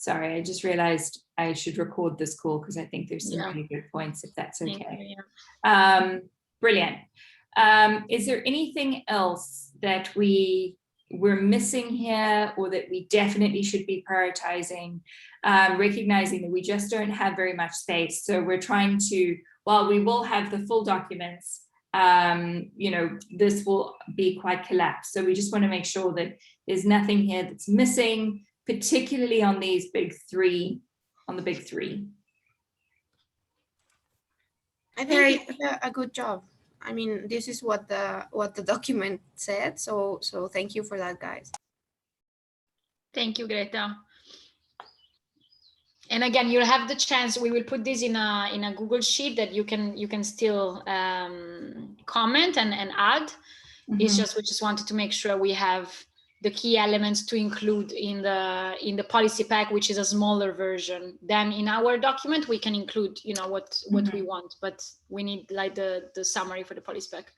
Sorry, I just realized I should record this call because I think there's some really good points, if that's okay. Brilliant. Is there anything else that we're missing here or that we definitely should be prioritizing, recognizing that we just don't have very much space? So we're trying to, while we will have the full documents, you know, this will be quite collapsed. So we just want to make sure that there's nothing here that's missing, particularly on these big three, on the big three. I think you did a good job. I mean, this is what the document said. So thank you for that, guys. Thank you, Greta. And again, you'll have the chance. We will put this in a Google Sheet that you can still comment and add. Mm-hmm. It's just we just wanted to make sure we have the key elements to include in the policy pack, which is a smaller version. Then in our document, we can include, you know, what we want, but we need like the summary for the policy pack.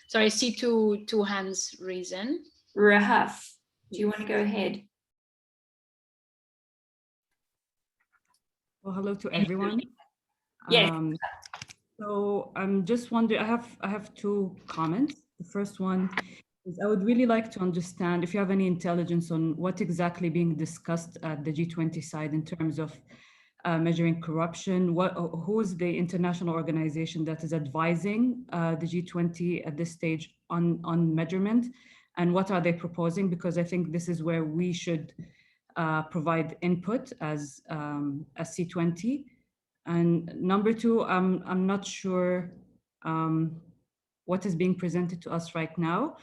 So I see two hands raising. Rahaf, do you want to go ahead? Well, hello to everyone. Yes. So I'm just wondering, I have two comments. The first one, I would really like to understand if you have any intelligence on what exactly being discussed at the G20 side in terms of measuring corruption. Who is the international organization that is advising the G20 at this stage on measurement, and what are they proposing? Because I think this is where we should provide input as C20. And number two, I'm not sure what is being presented to us right now.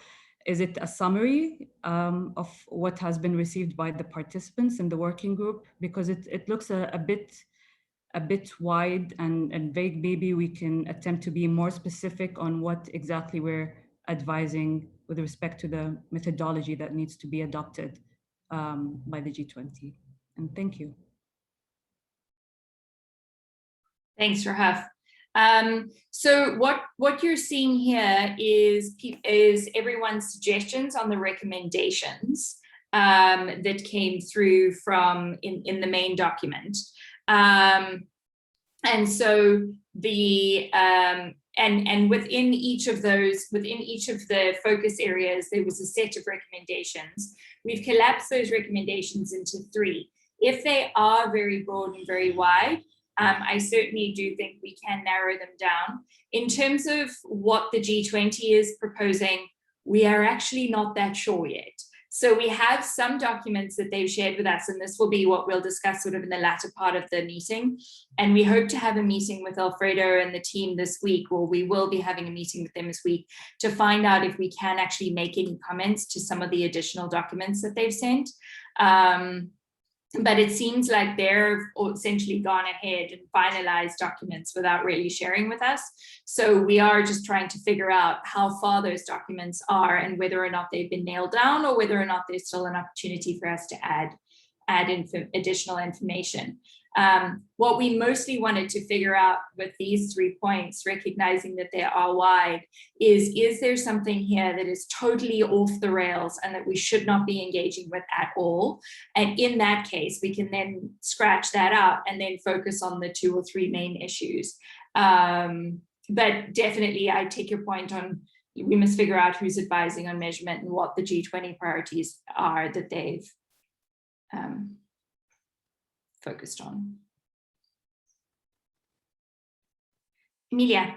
Is it a summary of what has been received by the participants in the working group? Because it looks a bit wide and vague. Maybe we can attempt to be more specific on what exactly we're advising with respect to the methodology that needs to be adopted by the G20. And thank you. Thanks, Rahaf. So what you're seeing here is everyone's suggestions on the recommendations that came through from in the main document. And so the and within each of the focus areas, there was a set of recommendations. We've collapsed those recommendations into three. If they are very broad and very wide, I certainly do think we can narrow them down. In terms of what the G20 is proposing, we are actually not that sure yet. So we have some documents that they've shared with us, and this will be what we'll discuss sort of in the latter part of the meeting. And we hope to have a meeting with Alfredo and the team this week, or we will be having a meeting with them this week to find out if we can actually make any comments to some of the additional documents that they've sent. But it seems like they've essentially gone ahead and finalized documents without really sharing with us. So we are just trying to figure out how far those documents are and whether or not they've been nailed down or whether or not there's still an opportunity for us to add additional information. What we mostly wanted to figure out with these 3 points, recognizing that they are wide, is there something here that is totally off the rails and that we should not be engaging with at all? And in that case, we can then scratch that out and then focus on the 2 or 3 main issues. But definitely, I take your point on we must figure out who's advising on measurement and what the G20 priorities are that they've focused on. Emilia.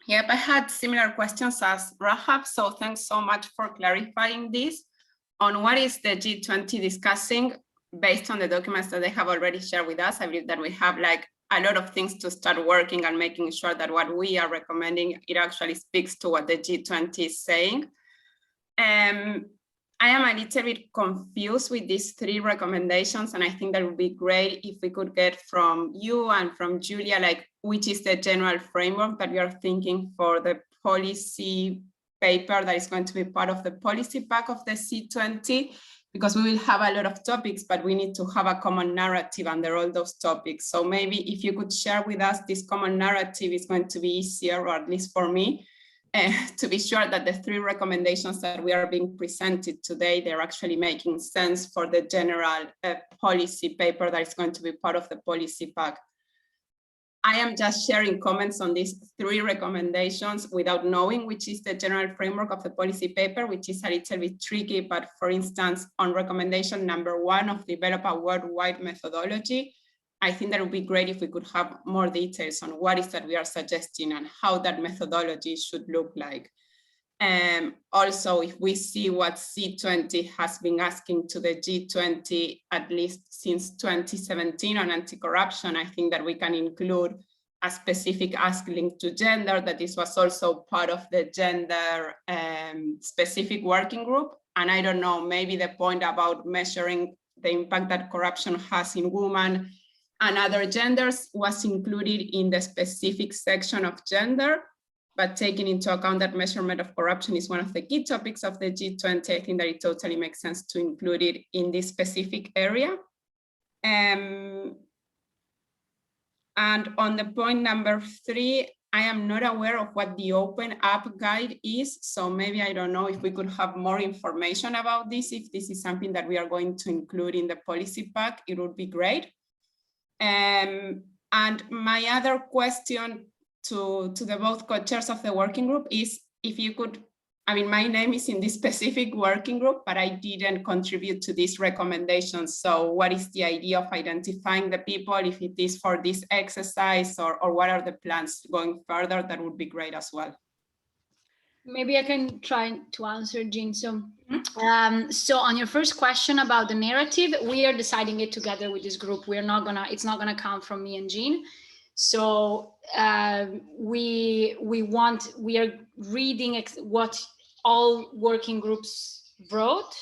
Yep, I had similar questions as Rahaf, so thanks so much for clarifying this. On what is the G20 discussing based on the documents that they have already shared with us? I believe that we have like a lot of things to start working and making sure that what we are recommending, it actually speaks to what the G20 is saying. I am a little bit confused with these 3 recommendations, and I think that would be great if we could get from you and from Julia, like which is the general framework that we are thinking for the policy paper that is going to be part of the policy pack of the C20, because we will have a lot of topics, but we need to have a common narrative under all those topics. So maybe if you could share with us this common narrative, is going to be easier, or at least for me. to be sure that the 3 recommendations that we are being presented today, they're actually making sense for the general policy paper that is going to be part of the policy pack. I am just sharing comments on these 3 recommendations without knowing which is the general framework of the policy paper, which is a little bit tricky. But for instance, on recommendation number 1 of develop a worldwide methodology, I think that would be great if we could have more details on what is that we are suggesting and how that methodology should look like. Also, if we see what C20 has been asking to the G20, at least since 2017 on anti-corruption, I think that we can include a specific ask linked to gender, that this was also part of the gender specific working group. And I don't know, maybe the point about measuring the impact that corruption has in women and other genders was included in the specific section of gender, but taking into account that measurement of corruption is one of the key topics of the G20, I think that it totally makes sense to include it in this specific area. And on the point number 3, I am not aware of what the Open Up Guide is, so maybe I don't know if we could have more information about this. If this is something that we are going to include in the policy pack, it would be great. And my other question to the both co-chairs of the working group is if you could, I mean, my name is in this specific working group, but I didn't contribute to these recommendations. So what is the idea of identifying the people, if it is for this exercise, or what are the plans going further? That would be great as well. Maybe I can try to answer, Jean. So, so on your first question about the narrative, we are deciding it together with this group. We're not gonna, it's not gonna come from me and Jean. So we are reading what all working groups wrote,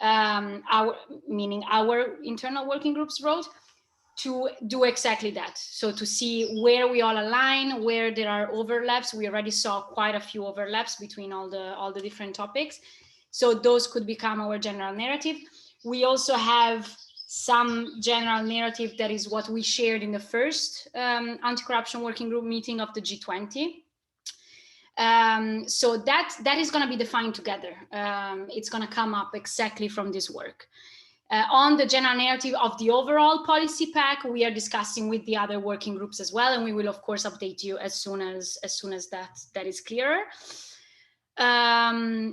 our internal working groups wrote, to do exactly that. So to see where we all align, where there are overlaps. We already saw quite a few overlaps between all the different topics. So those could become our general narrative. We also have some general narrative that is what we shared in the first anti-corruption working group meeting of the G20. So that is going to be defined together. It's going to come up exactly from this work. On the general narrative of the overall policy pack, we are discussing with the other working groups as well, and we will of course update you as soon as that is clearer. I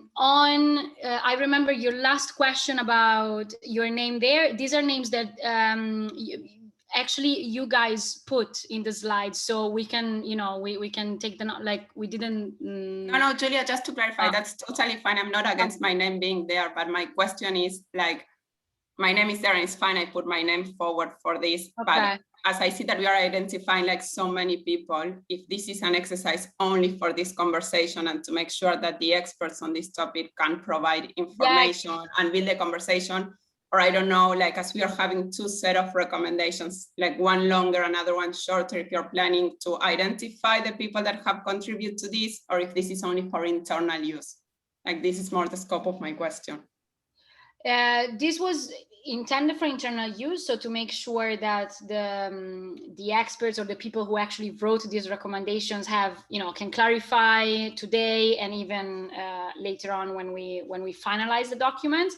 remember your last question about your name there. These are names that actually you guys put in the slides, so we can, you know, we can take them, like we didn't. No, Julia, just to clarify, that's totally fine. I'm not against my name being there, but my question is, like, my name is there and it's fine, I put my name forward for this, okay. But as I see that we are identifying like so many people, if this is an exercise only for this conversation and to make sure that the experts on this topic can provide information and build the conversation, or I don't know, like as we are having 2 sets of recommendations, like one longer, another one shorter, if you're planning to identify the people that have contributed to this, or if this is only for internal use. Like this is more the scope of my question. This was intended for internal use, so to make sure that the experts or the people who actually wrote these recommendations have, you know, can clarify today and even later on when we finalize the document.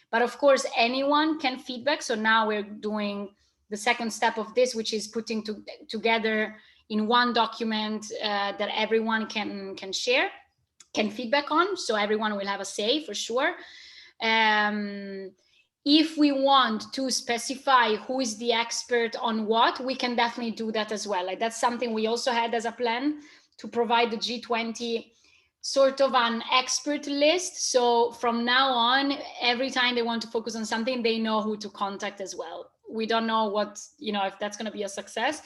But of course, anyone can feedback. So now we're doing the second step of this, which is putting together in one document that everyone can share, can feedback on. So everyone will have a say for sure. If we want to specify who is the expert on what, we can definitely do that as well. Like that's something we also had as a plan, to provide the G20 sort of an expert list. So from now on, every time they want to focus on something, they know who to contact as well. We don't know what, you know, if that's going to be a success,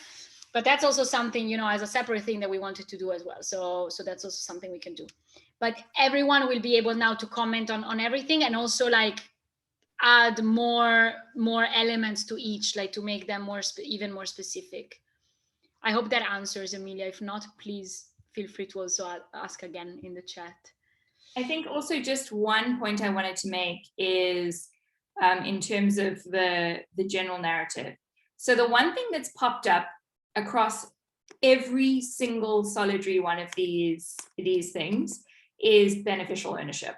but that's also something, you know, as a separate thing that we wanted to do as well. So that's also something we can do. But everyone will be able now to comment on everything, and also like add more elements to each, like to make them even more specific. I hope that answers, Emilia. If not, please feel free to also ask again in the chat. I think also just one point I wanted to make is in terms of the general narrative. So the one thing that's popped up across every single solitary one of these things is beneficial ownership.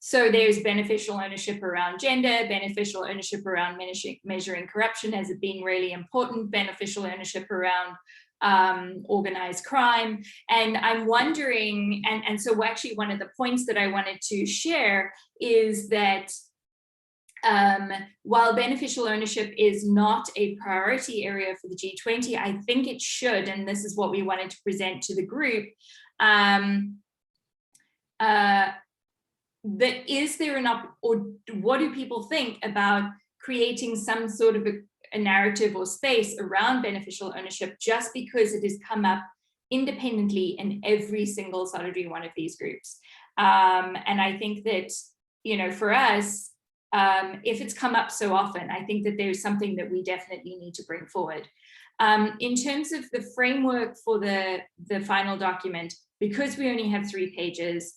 So there's beneficial ownership around gender, beneficial ownership around measuring corruption as it being really important, beneficial ownership around organized crime. And I'm wondering, and so actually one of the points that I wanted to share is that while beneficial ownership is not a priority area for the G20, I think it should, and this is what we wanted to present to the group, that is there enough, or what do people think about creating some sort of a narrative or space around beneficial ownership, just because it has come up independently in every single solitary one of these groups. And I think that, you know, for us, if it's come up so often, I think that there's something that we definitely need to bring forward. In terms of the framework for the final document, because we only have 3 pages,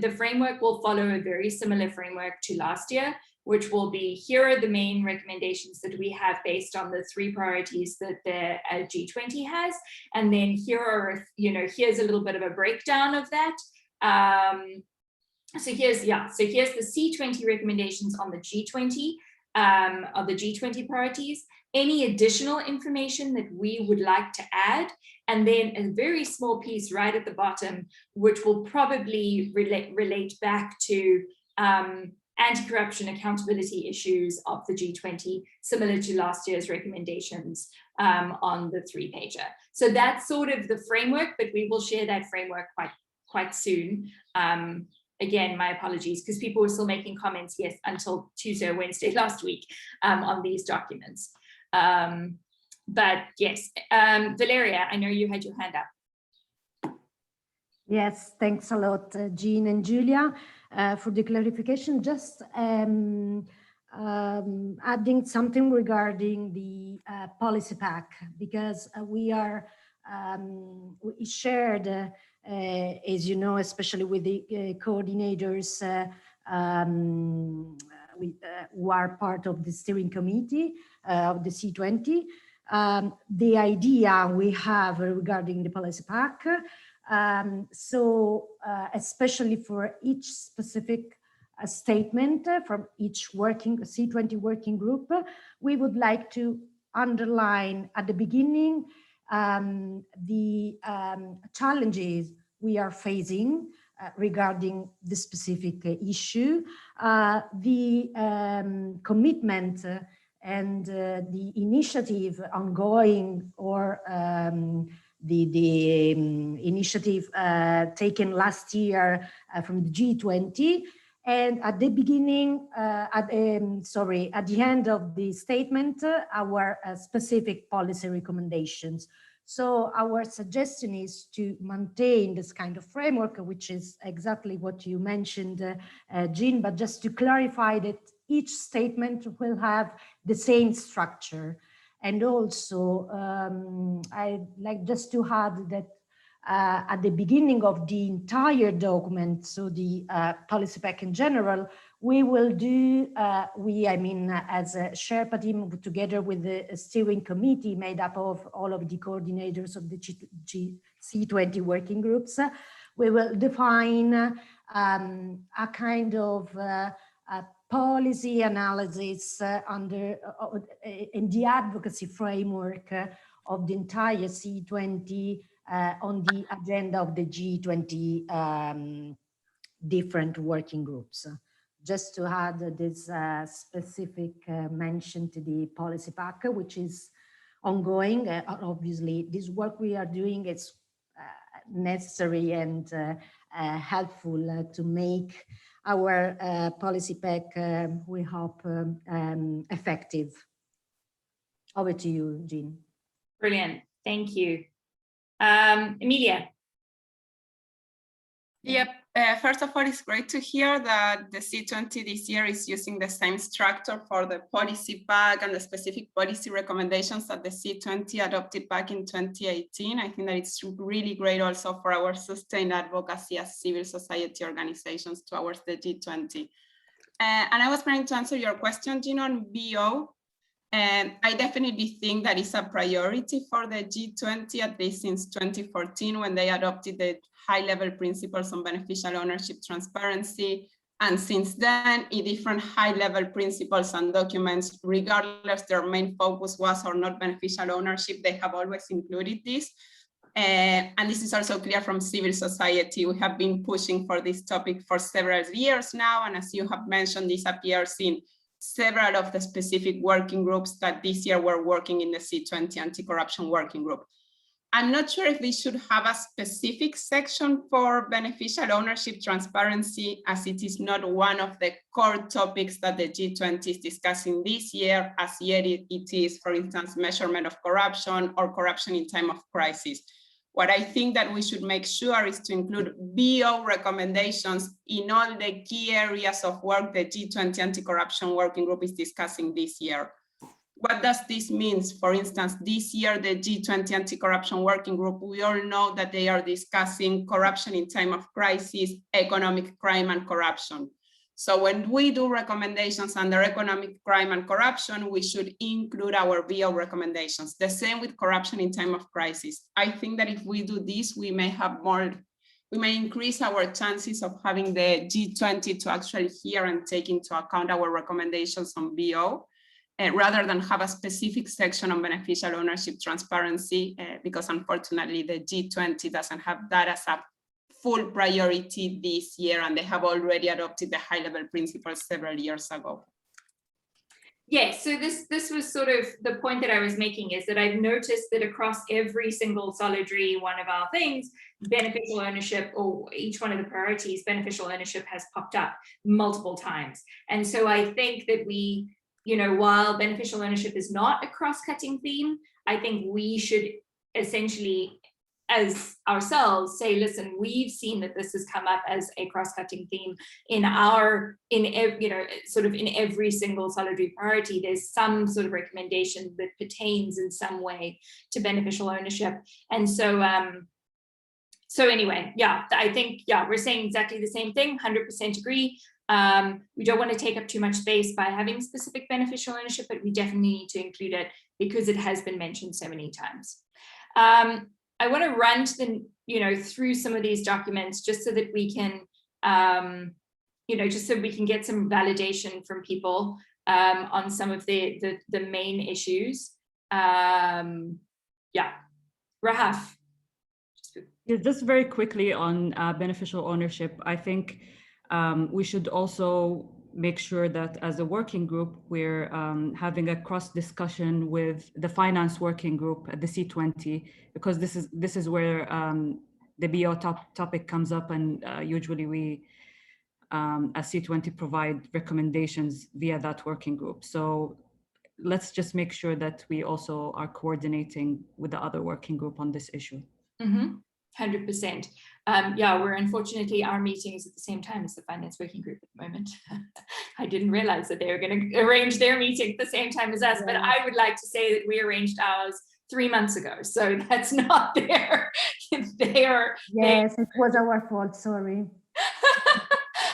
the framework will follow a very similar framework to last year, which will be, here are the main recommendations that we have based on the 3 priorities that the G20 has. And then here are, you know, here's a little bit of a breakdown of that. So here's the C20 recommendations on the G20, of the G20 priorities, any additional information that we would like to add, and then a very small piece right at the bottom, which will probably relate back to anti-corruption accountability issues of the G20, similar to last year's recommendations on the 3-pager. So that's sort of the framework, but we will share that framework quite soon. Again, my apologies, because people were still making comments, yes, until Tuesday or Wednesday last week on these documents. But yes, Valeria, I know you had your hand up. Yes, thanks a lot, Jean and Julia, for the clarification. Just adding something regarding the policy pack, because we shared, as you know, especially with the coordinators who are part of the steering committee of the C20, the idea we have regarding the policy pack. Especially for each specific statement from each C20 working group, we would like to underline at the beginning the challenges we are facing regarding the specific issue, the commitment and the initiative ongoing, or the initiative taken last year from the G20, and at the beginning, at the end of the statement, our specific policy recommendations. So our suggestion is to maintain this kind of framework, which is exactly what you mentioned, Jean, but just to clarify that each statement will have the same structure. And also, I'd like just to add that at the beginning of the entire document, so the policy pack in general, we will do, as a Sherpa team together with the steering committee made up of all of the coordinators of the C20 working groups, we will define a kind of policy analysis in the advocacy framework of the entire C20 on the agenda of the G20 different working groups. Just to add this specific mention to the policy pack, which is ongoing. Obviously, this work we are doing is necessary and helpful to make our policy pack, we hope, effective. Over to you, Jean. Brilliant, thank you. Emilia. Yep, first of all, it's great to hear that the C20 this year is using the same structure for the policy pack and the specific policy recommendations that the C20 adopted back in 2018. I think that it's really great also for our sustained advocacy as civil society organizations towards the G20. And I was planning to answer your question, Jean, on BO. And I definitely think that it's a priority for the G20, at least since 2014, when they adopted the high-level principles on beneficial ownership transparency. And since then, in different high-level principles and documents, regardless their main focus was or not beneficial ownership, they have always included this. And this is also clear from civil society. We have been pushing for this topic for several years now. And as you have mentioned, this appears in several of the specific working groups that this year were working in the C20 Anti-Corruption Working Group. I'm not sure if we should have a specific section for beneficial ownership transparency, as it is not one of the core topics that the G20 is discussing this year, as yet it is, for instance, measurement of corruption or corruption in time of crisis. What I think that we should make sure is to include BO recommendations in all the key areas of work the G20 Anti-Corruption Working Group is discussing this year. What does this mean? For instance, this year, the G20 Anti-Corruption Working Group, we all know that they are discussing corruption in time of crisis, economic crime and corruption. So when we do recommendations under economic crime and corruption, we should include our BO recommendations. The same with corruption in time of crisis. I think that if we do this, we may increase our chances of having the G20 to actually hear and take into account our recommendations on BO. Rather than have a specific section on beneficial ownership transparency, because unfortunately the G20 doesn't have that as a full priority this year, and they have already adopted the high-level principles several years ago. Yes, so this was sort of the point that I was making, is that I've noticed that across every single solidarity one of our things, beneficial ownership, or each one of the priorities, beneficial ownership has popped up multiple times. And so I think that we, while beneficial ownership is not a cross-cutting theme, I think we should essentially, as ourselves, say, listen, we've seen that this has come up as a cross-cutting theme in every single solidarity priority. There's some sort of recommendation that pertains in some way to beneficial ownership. And so, so anyway, yeah, I think, we're saying exactly the same thing, 100% agree. We don't want to take up too much space by having specific beneficial ownership, but we definitely need to include it because it has been mentioned so many times. I want to run to through some of these documents just so that we can, just so we can get some validation from people on some of the main issues. Rahaf. Yeah, just very quickly on beneficial ownership, I think we should also make sure that as a working group, we're having a cross discussion with the finance working group at the C20, because this is where the BO topic comes up, and usually we as C20 provide recommendations via that working group. So let's just make sure that we also are coordinating with the other working group on this issue. 100%. We're unfortunately, our meeting is at the same time as the finance working group at the moment. I didn't realize that they were going to arrange their meeting at the same time as us, but I would like to say that we arranged ours 3 months ago, so that's not there. Yes, it was our fault, sorry.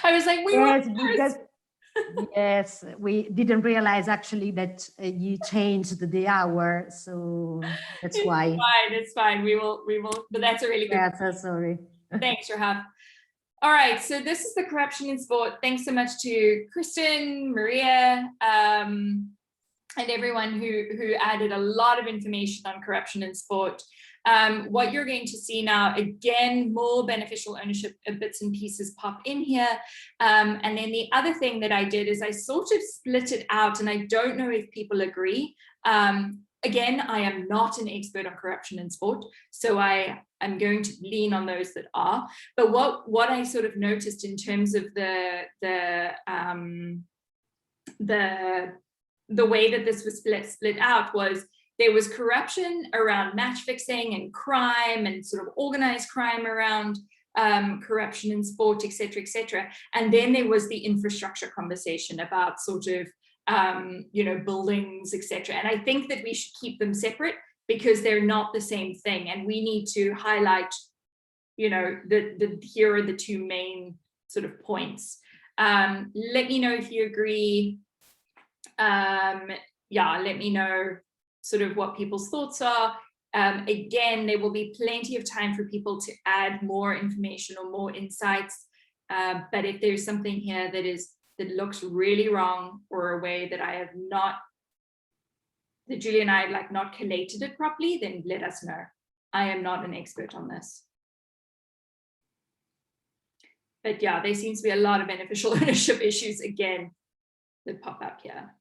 I was like, yes, we didn't realize actually that you changed the hour, so that's why. It's fine. We will, but that's a really good. Yeah, so sorry. Thanks, Rahaf. All right, so this is the corruption in sport. Thanks so much to Kristen, Maria, and everyone who added a lot of information on corruption in sport. What you're going to see now, again, more beneficial ownership bits and pieces pop in here. And then the other thing that I did is I sort of split it out, and I don't know if people agree. Again, I am not an expert on corruption in sport, so I'm going to lean on those that are. But what I sort of noticed in terms of the way that this was split out was there was corruption around match fixing and crime and sort of organized crime around corruption in sport, et cetera, and then there was the infrastructure conversation about sort of buildings, etc. And I think that we should keep them separate because they're not the same thing, and we need to highlight, here are the two main sort of points. Let me know if you agree. yeah, let me know sort of what people's thoughts are. Again, there will be plenty of time for people to add more information or more insights. But if there's something here that looks really wrong, or a way that I have not, that Julia and I have like not collated it properly, then let us know. I am not an expert on this. But yeah, there seems to be a lot of beneficial ownership issues again that pop up here.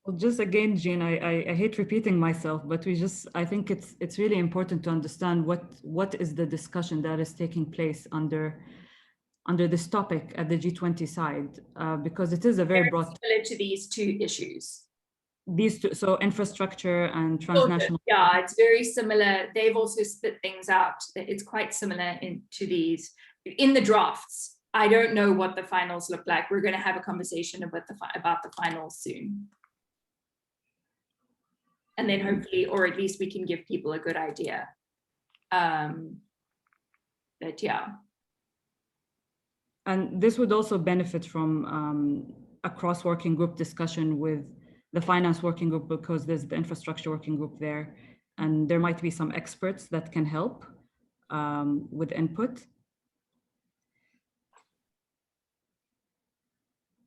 Well, just again, Jean, I hate repeating myself, but I think it's really important to understand what is the discussion that is taking place under this topic at the G20 side, because it is a very broad. Similar to these two issues. These two, so infrastructure and transnational. Yeah, it's very similar. They've also split things out. It's quite similar to these in the drafts. I don't know what the finals look like. We're going to have a conversation about the finals soon. And then hopefully, or at least we can give people a good idea. But yeah. And this would also benefit from a cross-working group discussion with the finance working group, because there's the infrastructure working group there. And there might be some experts that can help with input.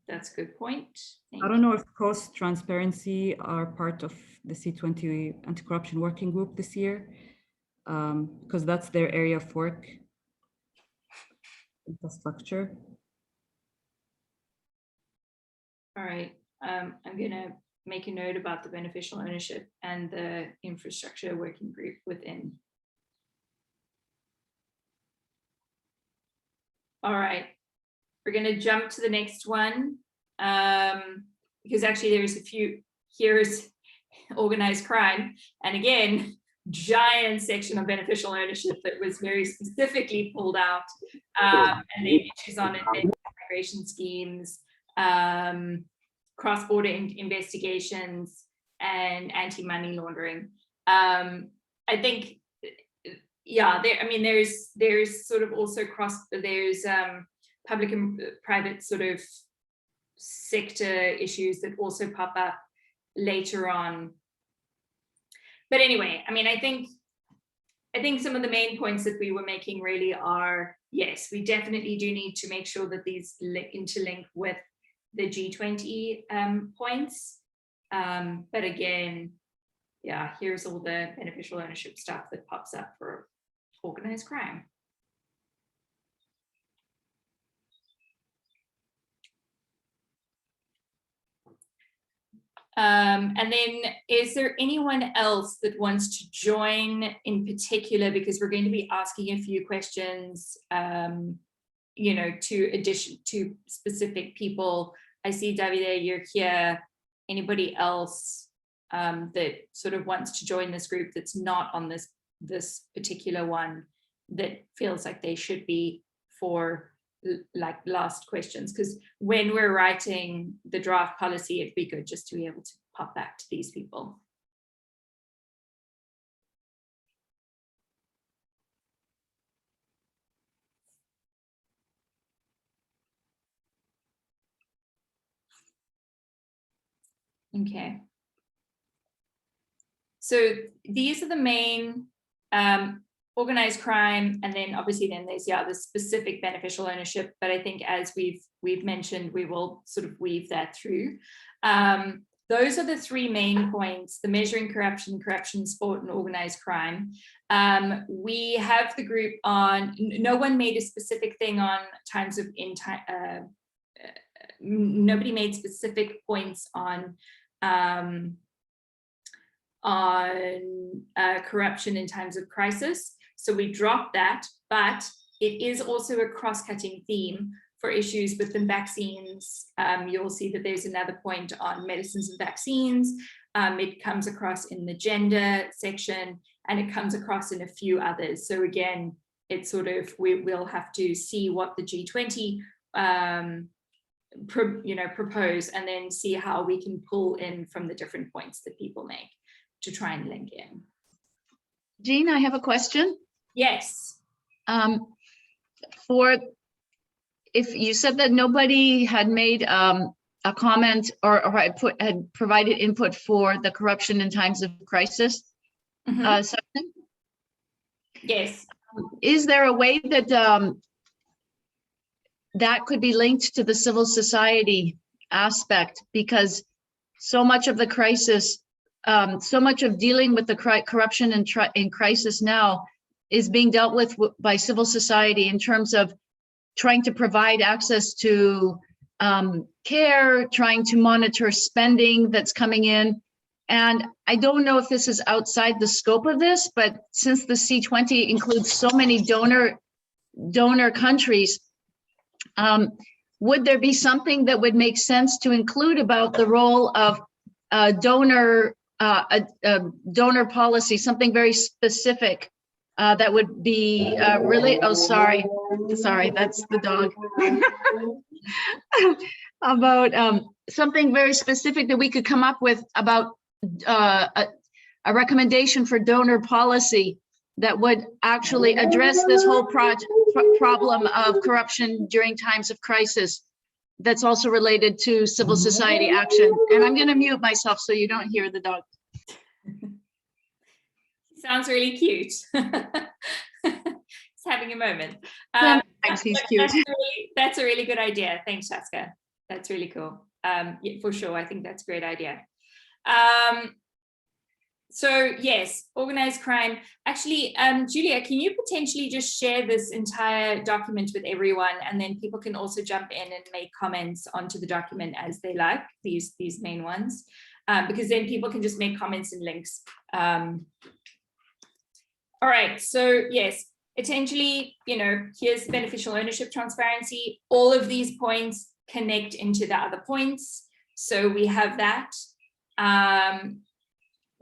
That's a good point. I don't know if cost transparency are part of the C20 Anti Corruption working group this year, because that's their area of work. Infrastructure. All right, I'm gonna make a note about the beneficial ownership and the infrastructure working group within. All right, we're gonna jump to the next one, because actually there's a few. Here's organized crime, and again, giant section of beneficial ownership that was very specifically pulled out, and then issues on immigration schemes, cross-border investigations, and anti-money laundering. I think, yeah, there's sort of also there's public and private sort of sector issues that also pop up later on. But anyway, I mean, I think some of the main points that we were making really are, yes, we definitely do need to make sure that these interlink with the G20 points. But again, yeah, here's all the beneficial ownership stuff that pops up for organized crime. And then is there anyone else that wants to join in particular, because we're going to be asking a few questions, you know, to specific people. I see Davide, you're here. Anybody else that sort of wants to join this group that's not on this particular one, that feels like they should be for like last questions? Because when we're writing the draft policy, it'd be good just to be able to pop back to these people. Okay. So these are the main organized crime, and then obviously then there's the specific beneficial ownership, but I think as we've mentioned, we will sort of weave that through. Those are the three main points: the measuring corruption, corruption, sport, and organized crime. We have the group on, no one made a specific thing on times of nobody made specific points on corruption in times of crisis. So we dropped that, but it is also a cross-cutting theme for issues within vaccines. You'll see that there's another point on medicines and vaccines. It comes across in the gender section, and it comes across in a few others. So again, it's sort of, we'll have to see what the G20 propose, and then see how we can pull in from the different points that people make to try and link in. Jean, I have a question. Yes. If you said that nobody had made a comment or had provided input for the corruption in times of crisis section, Yes. is there a way that that could be linked to the civil society aspect? Because so much of the crisis, so much of dealing with the corruption in crisis now is being dealt with by civil society in terms of trying to provide access to care, trying to monitor spending that's coming in. And I don't know if this is outside the scope of this, but since the C20 includes so many donor countries, would there be something that would make sense to include about the role of donor policy, something very specific that would be really, oh, sorry, that's the dog. About something very specific that we could come up with about a recommendation for donor policy that would actually address this whole problem of corruption during times of crisis, that's also related to civil society action. And I'm going to mute myself so you don't hear the dog. Sounds really cute. He's having a moment. Thanks, he's cute. That's a really good idea. Thanks, Shaska. That's really cool. Yeah, for sure. I think that's a great idea. So yes, organized crime. Actually, Julia, can you potentially just share this entire document with everyone, and then people can also jump in and make comments onto the document as they like, these main ones, because then people can just make comments and links. All right, so yes, essentially, here's beneficial ownership transparency. All of these points connect into the other points. So we have that.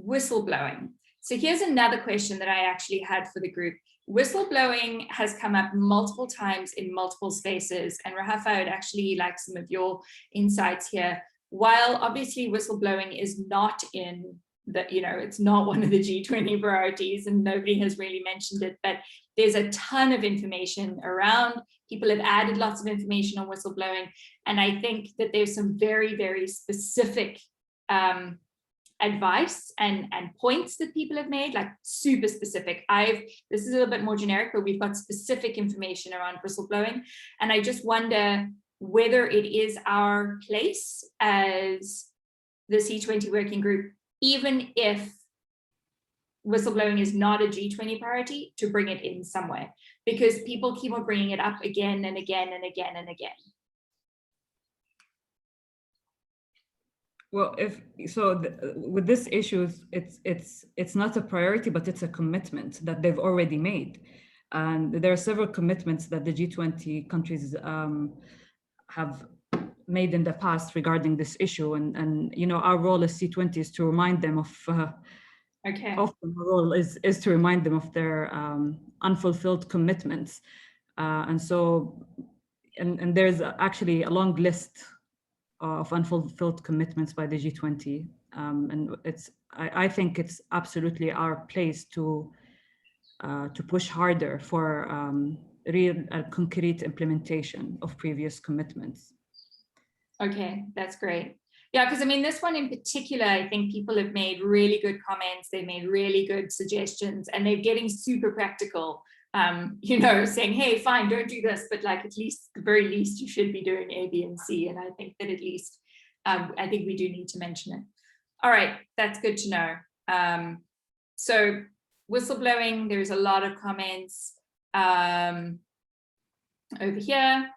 Whistleblowing. So here's another question that I actually had for the group. Whistleblowing has come up multiple times in multiple spaces, and Rahafa, I would actually like some of your insights here. While obviously whistleblowing is not in the, it's not one of the G20 priorities and nobody has really mentioned it, but there's a ton of information around. People have added lots of information on whistleblowing, and I think that there's some very, very specific advice and points that people have made, like super specific. This is a little bit more generic, but we've got specific information around whistleblowing. And I just wonder whether it is our place as the C20 working group, even if whistleblowing is not a G20 priority, to bring it in some way, because people keep on bringing it up again and again and again and again. Well, with this issue, it's not a priority, but it's a commitment that they've already made. And there are several commitments that the G20 countries have made in the past regarding this issue. And our role as C20 is to remind them of, often our role is to remind them of their unfulfilled commitments. And there's actually a long list of unfulfilled commitments by the G20, and I think it's absolutely our place to push harder for real concrete implementation of previous commitments. Okay, that's great. Yeah, because I mean, this one in particular, I think people have made really good comments, they've made really good suggestions, and they're getting super practical. Saying, hey, fine, don't do this, but like at the very least, you should be doing A, B, and C. And I think that at least, I think we do need to mention it. All right, that's good to know. So whistleblowing, there's a lot of comments over here.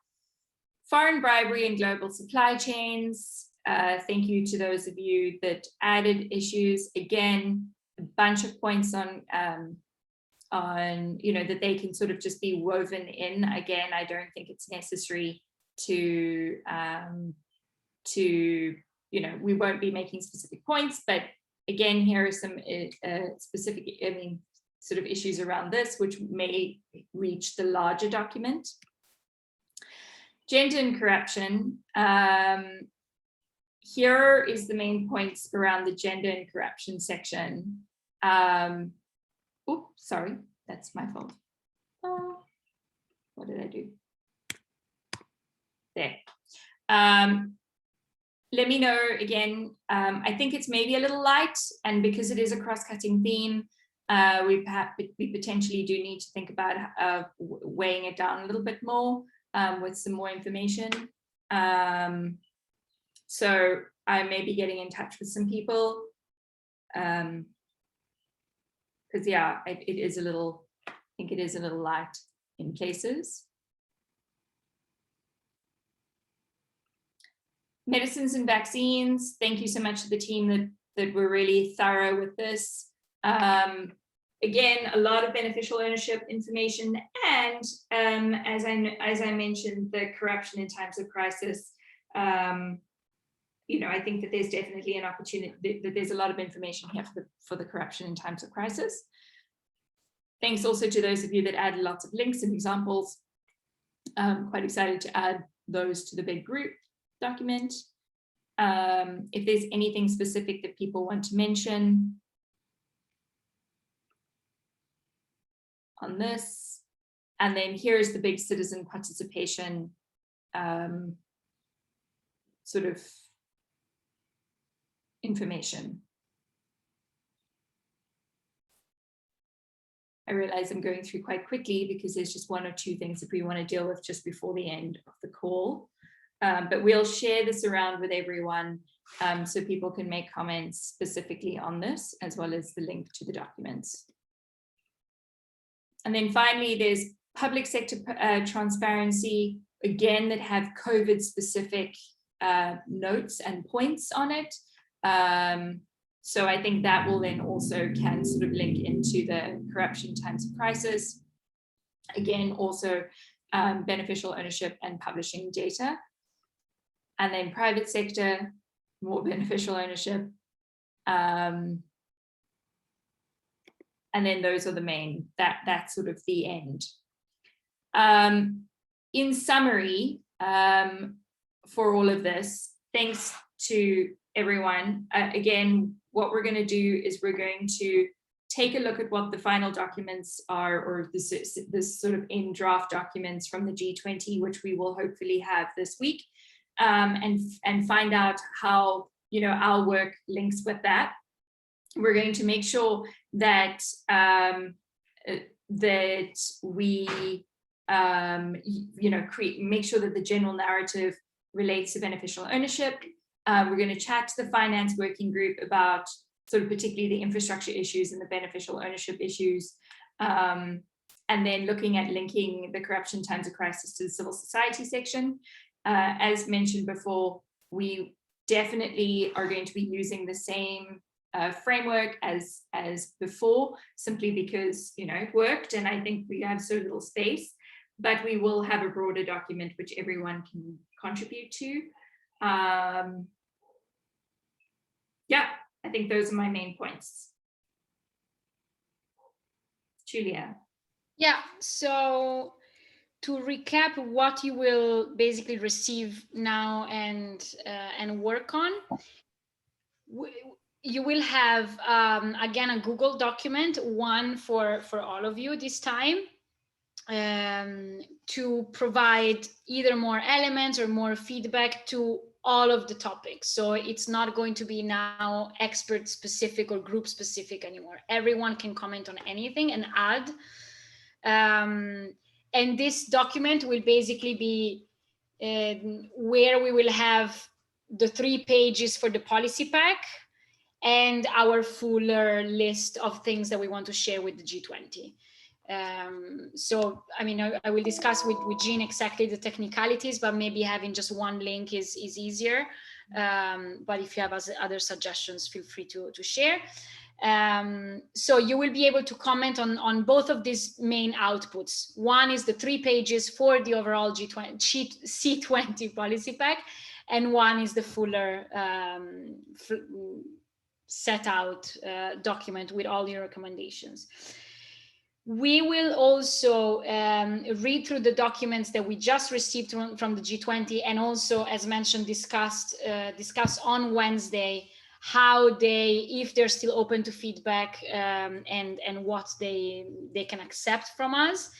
Foreign bribery and global supply chains. Thank you to those of you that added issues. Again, a bunch of points on that they can sort of just be woven in. Again, I don't think it's necessary to we won't be making specific points, but again, here are some specific, sort of issues around this, which may reach the larger document. Gender and corruption. Here is the main points around the gender and corruption section. Oh, sorry, that's my fault. What did I do? There. Let me know again. I think it's maybe a little light, and because it is a cross-cutting theme, we potentially do need to think about weighing it down a little bit more with some more information. So I may be getting in touch with some people, because yeah, it is a little, I think it is a little light in places. Medicines and vaccines, thank you so much to the team that were really thorough with this. Again, a lot of beneficial ownership information, and as I mentioned, the corruption in times of crisis. You know, I think that there's definitely an opportunity, that there's a lot of information here for the corruption in times of crisis. Thanks also to those of you that add lots of links and examples. Quite excited to add those to the big group document. If there's anything specific that people want to mention on this, and then here's the big citizen participation sort of information. I realize I'm going through quite quickly because there's just one or two things that we want to deal with just before the end of the call. But we'll share this around with everyone so people can make comments specifically on this, as well as the link to the documents. And then finally, there's public sector transparency, again, that have COVID specific notes and points on it. So I think that will then also can sort of link into the corruption times of crisis. Again, also beneficial ownership and publishing data. And then private sector, more beneficial ownership. And then those are the main, that's sort of the end. In summary, for all of this, thanks to everyone. Again, what we're going to do is we're going to take a look at what the final documents are, or this sort of in draft documents from the G20, which we will hopefully have this week, and find out how, you know, our work links with that. We're going to make sure that that we you know, make sure that the general narrative relates to beneficial ownership. We're going to chat to the finance working group about sort of particularly the infrastructure issues and the beneficial ownership issues, and then looking at linking the corruption times of crisis to the civil society section. As mentioned before, we definitely are going to be using the same framework as before, simply because, you know, it worked, and I think we have so little space, but we will have a broader document which everyone can contribute to. Yeah, I think those are my main points. Julia. Yeah, so to recap what you will basically receive now and work on, you will have, again, a Google document, one for all of you this time, to provide either more elements or more feedback to all of the topics. So it's not going to be now expert specific or group specific anymore. Everyone can comment on anything and add. And this document will basically be where we will have the 3 pages for the policy pack and our fuller list of things that we want to share with the G20. So, I mean, I will discuss with Jean exactly the technicalities, but maybe having just one link is easier. But if you have other suggestions, feel free to share. So you will be able to comment on both of these main outputs. One is the 3 pages for the overall C20 policy pack, and one is the fuller set out document with all your recommendations. We will also read through the documents that we just received from the G20, and also, as mentioned, discuss on Wednesday how if they're still open to feedback, and what they can accept from us.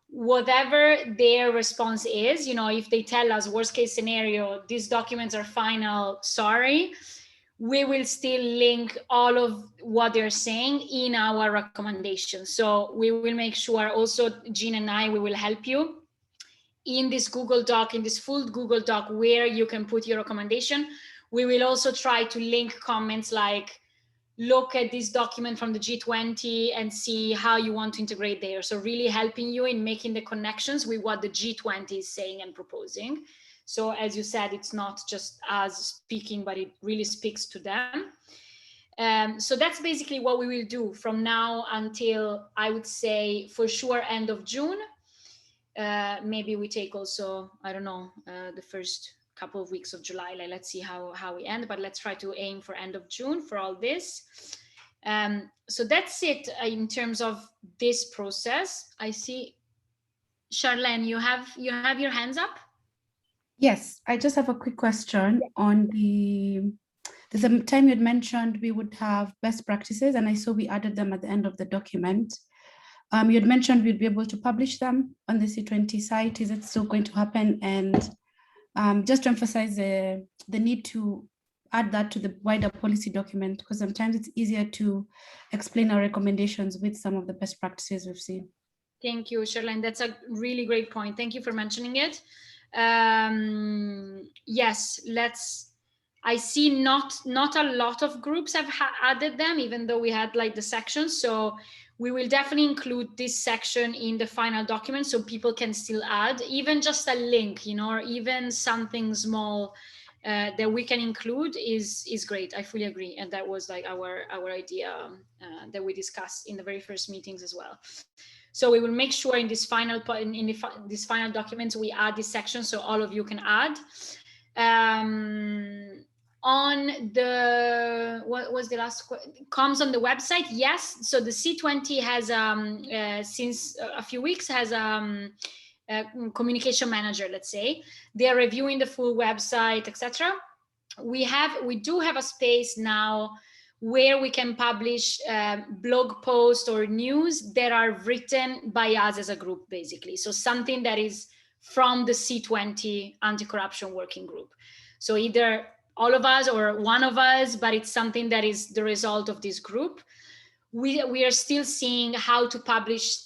Whatever their response is, if they tell us worst case scenario, these documents are final, sorry, we will still link all of what they're saying in our recommendations. So we will make sure also, Jean and I, we will help you in this Google Doc, in this full Google Doc where you can put your recommendation. We will also try to link comments like, look at this document from the G20 and see how you want to integrate there. So really helping you in making the connections with what the G20 is saying and proposing. So as you said, it's not just us speaking, but it really speaks to them. So that's basically what we will do from now until, I would say, for sure, end of June. Maybe we take also, I don't know, the first couple of weeks of July. Let's see how we end, but let's try to aim for end of June for all this. So that's it in terms of this process. I see, Charlene, you have your hands up. Yes, I just have a quick question on there's a time you had mentioned we would have best practices, and I saw we added them at the end of the document. You had mentioned we'd be able to publish them on the C20 site. Is it still going to happen? And just to emphasize the need to add that to the wider policy document, because sometimes it's easier to explain our recommendations with some of the best practices we've seen. Thank you, Charlene. That's a really great point. Thank you for mentioning it. Yes, I see not a lot of groups have added them, even though we had the sections. So we will definitely include this section in the final document so people can still add, even just a link, or even something small that we can include is great. I fully agree. And that was our idea that we discussed in the very first meetings as well. So we will make sure in this final this final document, we add this section so all of you can add. On the, what was the last comms on the website? Yes, so the C20 has since a few weeks has a communication manager, let's say. They are reviewing the full website, etc. We do have a space now where we can publish blog posts or news that are written by us as a group, basically. So something that is from the C20 Anti-Corruption Working Group. So either all of us or one of us, but it's something that is the result of this group. We are still seeing how to publish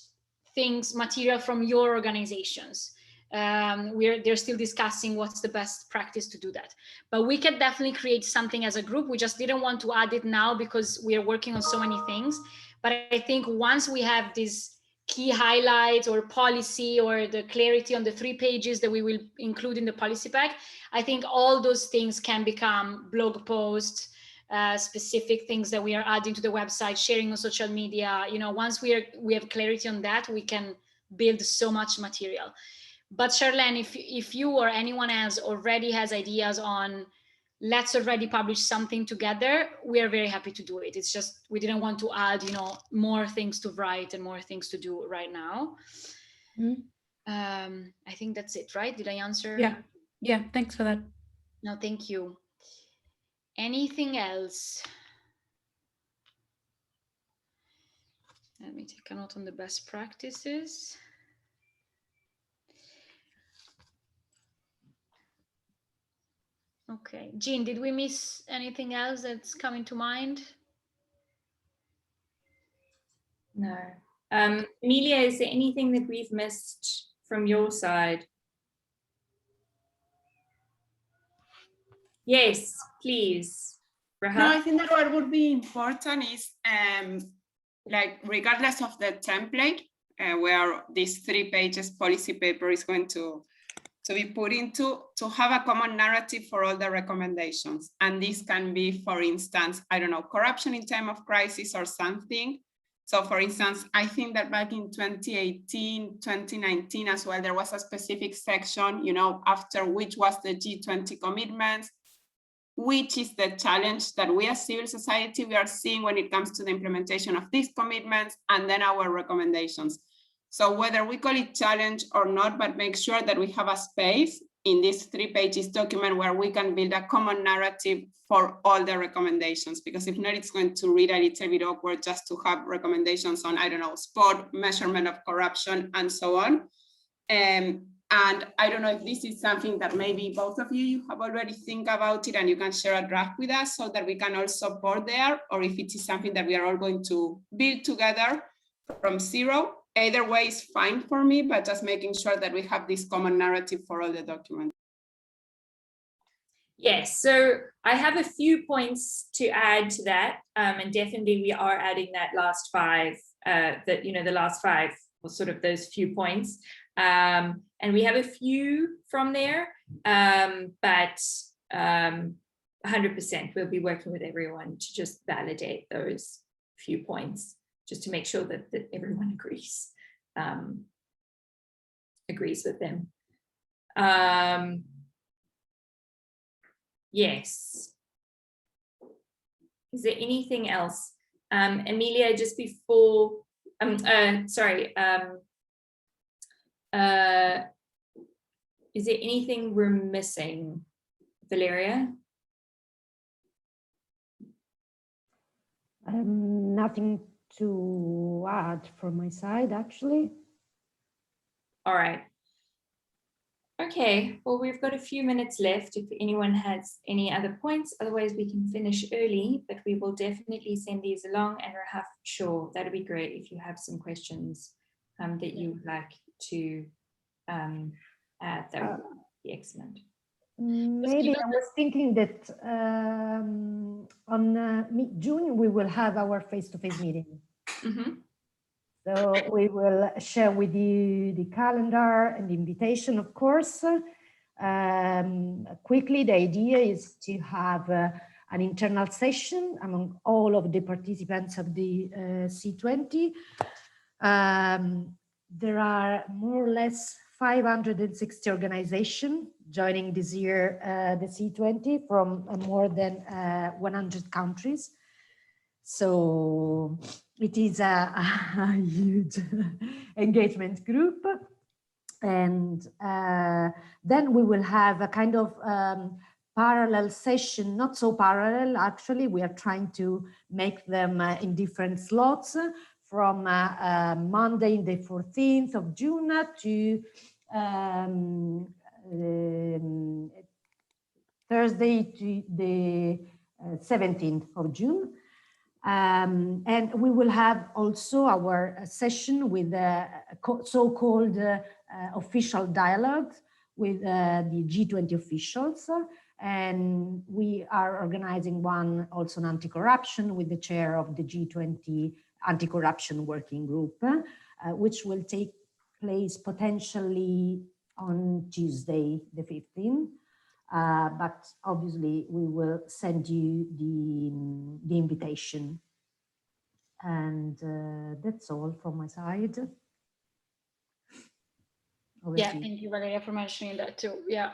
material from your organizations. They're still discussing what's the best practice to do that. But we can definitely create something as a group. We just didn't want to add it now because we are working on so many things. But I think once we have these key highlights or policy or the clarity on the 3 pages that we will include in the policy pack, I think all those things can become blog posts, specific things that we are adding to the website, sharing on social media. Once we have clarity on that, we can build so much material. But Charlene, if you or anyone else already has ideas on let's already publish something together, we are very happy to do it. It's just we didn't want to add more things to write and more things to do right now. I think that's it, right? Did I answer? Yeah, thanks for that. No, thank you. Anything else? Let me take a note on the best practices. Okay, Jean, did we miss anything else that's coming to mind? No. Emilia, is there anything that we've missed from your side? Yes, please. Rahaf? No, I think that what would be important is regardless of the template where this 3 pages policy paper is going to be put into, to have a common narrative for all the recommendations. And this can be, for instance, I don't know, corruption in time of crisis or something. So for instance, I think that back in 2018, 2019 as well, there was a specific section, after which was the G20 commitments, which is the challenge that we as civil society, we are seeing when it comes to the implementation of these commitments, and then our recommendations. So whether we call it challenge or not, but make sure that we have a space in this 3 pages document where we can build a common narrative for all the recommendations, because if not, it's going to read a little bit awkward just to have recommendations on, I don't know, sport, measurement of corruption, and so on. And I don't know if this is something that maybe both of you have already think about it and you can share a draft with us so that we can all support there, or if it is something that we are all going to build together from zero. Either way is fine for me, but just making sure that we have this common narrative for all the documents. Yes, so I have a few points to add to that, and definitely we are adding that last 5, the last 5 or sort of those few points, and we have a few from there, but 100% we'll be working with everyone to just validate those few points, just to make sure that everyone agrees with them. Yes. Is there anything else? Amelia, just before, sorry, is there anything we're missing, Valeria? Nothing to add from my side, actually. All right. Okay, well, we've got a few minutes left if anyone has any other points. Otherwise, we can finish early, but we will definitely send these along. And Rahaf, sure, that'd be great if you have some questions that you would like to add. That would be excellent. Maybe I was thinking that on mid-June, we will have our face-to-face meeting. Mm-hmm. So we will share with you the calendar and the invitation, of course. Quickly, the idea is to have an internal session among all of the participants of the C20. There are more or less 560 organizations joining this year the C20 from more than 100 countries. So it is a huge engagement group. And then we will have a kind of parallel session, not so parallel, actually. We are trying to make them in different slots from Monday, the 14th of June to Thursday to the 17th of June. And we will have also our session with the so-called official dialogue with the G20 officials. And we are organizing one also on anti-corruption with the chair of the G20 Anti Corruption Working Group, which will take place potentially on Tuesday, the 15th. But obviously we will send you the invitation. And that's all from my side. Yeah, thank you, Valeria, for mentioning that too. Yeah.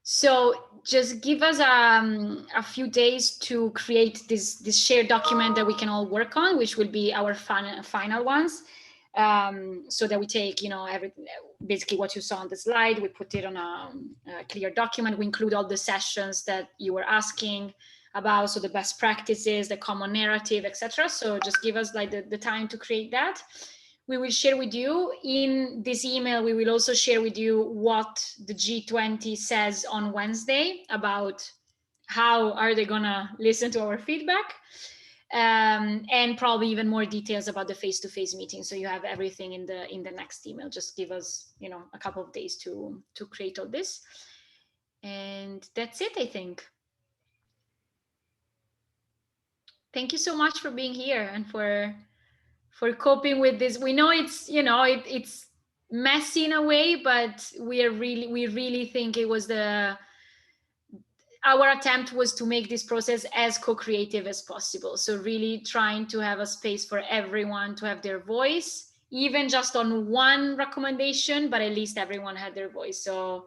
So just give us a few days to create this shared document that we can all work on, which will be our final ones. So that we take, everything, basically what you saw on the slide, we put it on a clear document. We include all the sessions that you were asking about, so the best practices, the common narrative, etc. So just give us like the time to create that. We will share with you in this email. We will also share with you what the G20 says on Wednesday about how are they gonna listen to our feedback. And probably even more details about the face-to-face meeting. So you have everything in the next email. Just give us, a couple of days to create all this. And that's it, I think. Thank you so much for being here and for coping with this. We know it's, it's messy in a way, but we really think it was our attempt was to make this process as co-creative as possible. So really trying to have a space for everyone to have their voice, even just on one recommendation, but at least everyone had their voice. So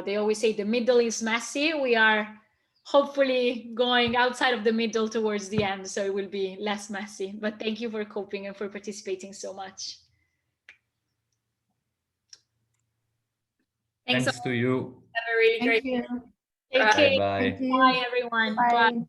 they always say the middle is messy. We are hopefully going outside of the middle towards the end, so it will be less messy. But thank you for coping and for participating so much. Thanks Thanks to you. Have a really Thank great you. Take care. Bye-bye. Thank you. Bye, everyone. Bye.